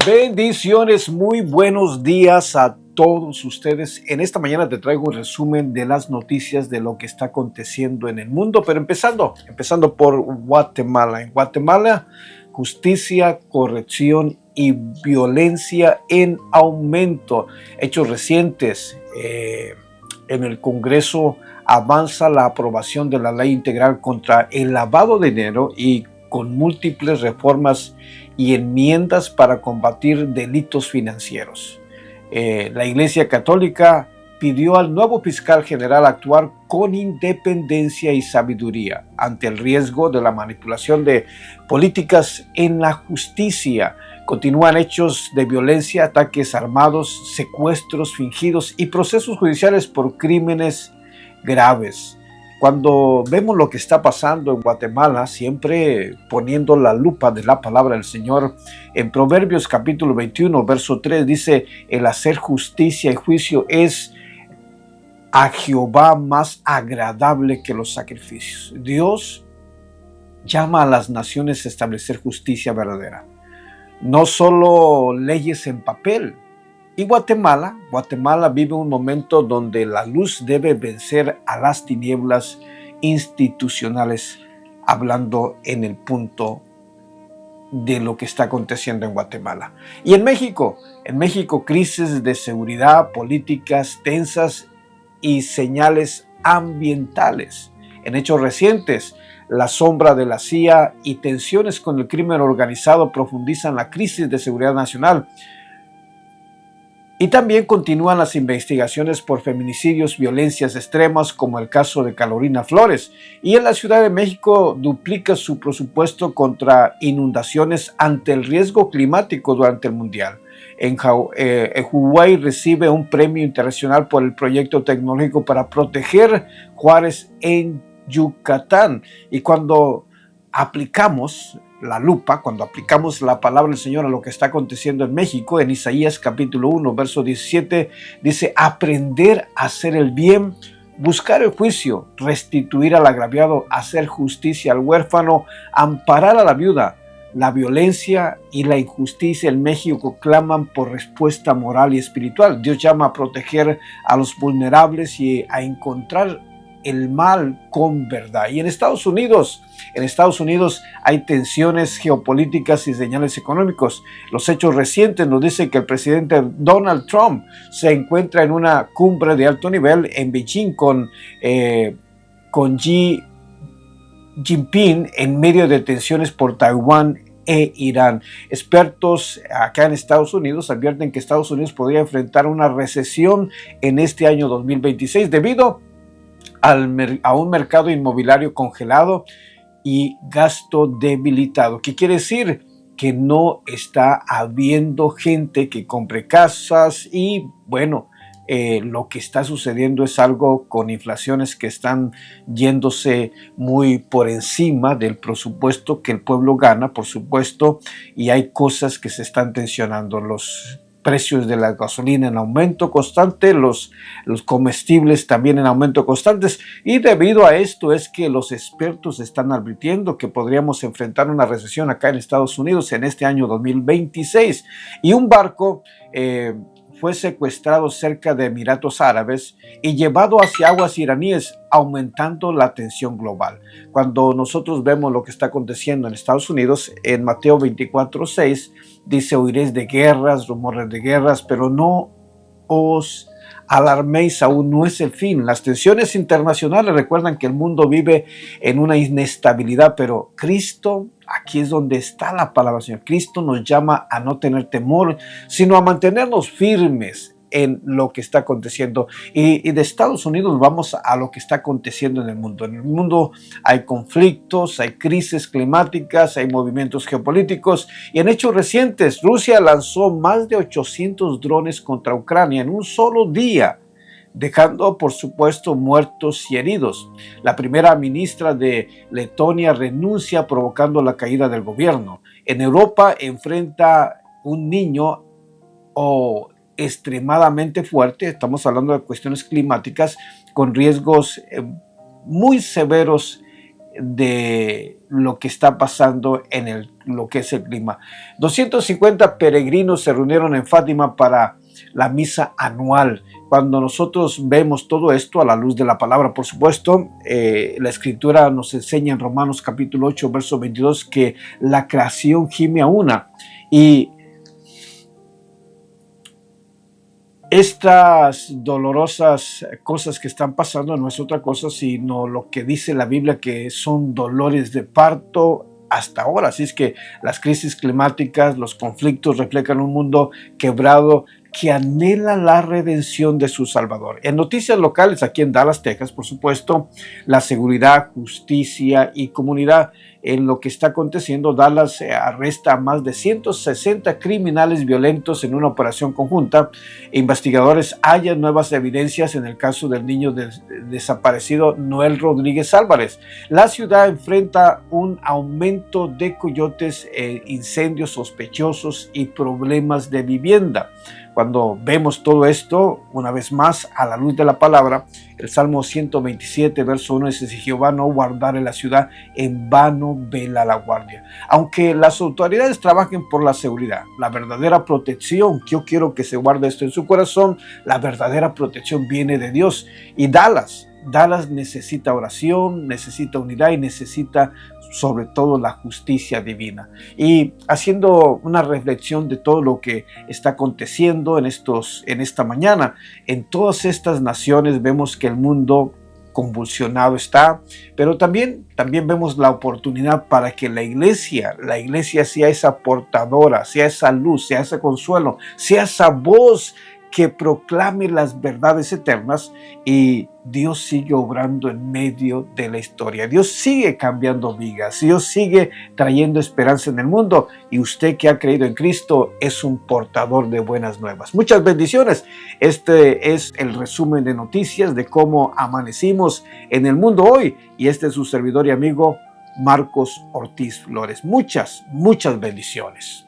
Bendiciones, muy buenos días a todos ustedes. En esta mañana te traigo un resumen de las noticias de lo que está aconteciendo en el mundo, pero empezando por Guatemala. En Guatemala, justicia, corrección y violencia en aumento. Hechos recientes, en el Congreso avanza la aprobación de la ley integral contra el lavado de dinero y con múltiples reformas y enmiendas para combatir delitos financieros. La Iglesia Católica pidió al nuevo fiscal general actuar con independencia y sabiduría ante el riesgo de la manipulación de políticas en la justicia. Continúan hechos de violencia, ataques armados, secuestros fingidos y procesos judiciales por crímenes graves. Cuando vemos lo que está pasando en Guatemala, siempre poniendo la lupa de la palabra del Señor, en Proverbios capítulo 21, verso 3 dice: el hacer justicia y juicio es a Jehová más agradable que los sacrificios. Dios llama a las naciones a establecer justicia verdadera, no solo leyes en papel. Y Guatemala vive un momento donde la luz debe vencer a las tinieblas institucionales, hablando en el punto de lo que está aconteciendo en Guatemala. Y en México, crisis de seguridad, políticas tensas y señales ambientales. En hechos recientes, la sombra de la CIA y tensiones con el crimen organizado profundizan la crisis de seguridad nacional. Y también continúan las investigaciones por feminicidios, violencias extremas, como el caso de Carolina Flores. Y en la Ciudad de México duplica su presupuesto contra inundaciones ante el riesgo climático durante el Mundial. En Hawái recibe un premio internacional por el proyecto tecnológico para proteger Juárez en Yucatán. Y cuando aplicamos la lupa, cuando aplicamos la palabra del Señor a lo que está aconteciendo en México, en Isaías capítulo 1, verso 17, dice: aprender a hacer el bien, buscar el juicio, restituir al agraviado, hacer justicia al huérfano, amparar a la viuda. La violencia y la injusticia en México claman por respuesta moral y espiritual. Dios llama a proteger a los vulnerables y a encontrar el mal con verdad. Y en Estados Unidos hay tensiones geopolíticas y señales económicos. Los hechos recientes nos dicen que el presidente Donald Trump se encuentra en una cumbre de alto nivel en Beijing con Xi Jinping en medio de tensiones por Taiwán e Irán. Expertos acá en Estados Unidos advierten que Estados Unidos podría enfrentar una recesión en este año 2026 debido a un mercado inmobiliario congelado y gasto debilitado. ¿Qué quiere decir? Que no está habiendo gente que compre casas y bueno, lo que está sucediendo es algo con inflaciones que están yéndose muy por encima del presupuesto que el pueblo gana, por supuesto, y hay cosas que se están tensionando. Los precios de la gasolina en aumento constante, los comestibles también en aumento constantes, y debido a esto es que los expertos están advirtiendo que podríamos enfrentar una recesión acá en Estados Unidos en este año 2026. Y un barco fue secuestrado cerca de Emiratos Árabes y llevado hacia aguas iraníes, aumentando la tensión global. Cuando nosotros vemos lo que está aconteciendo en Estados Unidos, en Mateo 24:6 dice: oiréis de guerras, rumores de guerras, pero no os alarméis, aún no es el fin. Las tensiones internacionales recuerdan que el mundo vive en una inestabilidad, pero Cristo, aquí es donde está la palabra del Señor. Cristo nos llama a no tener temor, sino a mantenernos firmes en lo que está aconteciendo. Y de Estados Unidos vamos a lo que está aconteciendo en el mundo. En el mundo hay conflictos, hay crisis climáticas, hay movimientos geopolíticos. Y en hechos recientes, Rusia lanzó más de 800 drones contra Ucrania en un solo día, dejando por supuesto muertos y heridos. La primera ministra de Letonia renuncia, provocando la caída del gobierno. En Europa enfrenta un niño extremadamente fuerte, estamos hablando de cuestiones climáticas con riesgos muy severos de lo que está pasando en lo que es el clima. 250 peregrinos se reunieron en Fátima para la misa anual. Cuando nosotros vemos todo esto a la luz de la palabra, por supuesto, la escritura nos enseña en Romanos capítulo 8, verso 22, que la creación gime a una. Y estas dolorosas cosas que están pasando no es otra cosa sino lo que dice la Biblia, que son dolores de parto hasta ahora. Así es que las crisis climáticas, los conflictos reflejan un mundo quebrado que anhela la redención de su Salvador. En noticias locales aquí en Dallas, Texas, por supuesto, la seguridad, justicia y comunidad en lo que está aconteciendo. Dallas arresta a más de 160 criminales violentos en una operación conjunta. Investigadores hallan nuevas evidencias en el caso del niño desaparecido Noel Rodríguez Álvarez. La ciudad enfrenta un aumento de coyotes, incendios sospechosos y problemas de vivienda. Cuando vemos todo esto, una vez más, a la luz de la palabra, el Salmo 127, verso 1 dice: si Jehová no guardare la ciudad, en vano vela la guardia. Aunque las autoridades trabajen por la seguridad, la verdadera protección, yo quiero que se guarde esto en su corazón, la verdadera protección viene de Dios. Y Dallas necesita oración, necesita unidad y necesita sobre todo la justicia divina. Y haciendo una reflexión de todo lo que está aconteciendo en esta mañana, en todas estas naciones vemos que el mundo convulsionado está, pero también vemos la oportunidad para que la iglesia sea esa portadora, sea esa luz, sea ese consuelo, sea esa voz que proclame las verdades eternas. Y Dios sigue obrando en medio de la historia. Dios sigue cambiando vidas. Dios sigue trayendo esperanza en el mundo. Y usted que ha creído en Cristo es un portador de buenas nuevas. Muchas bendiciones. Este es el resumen de noticias de cómo amanecimos en el mundo hoy. Y este es su servidor y amigo Marcos Ortiz Flores. Muchas bendiciones.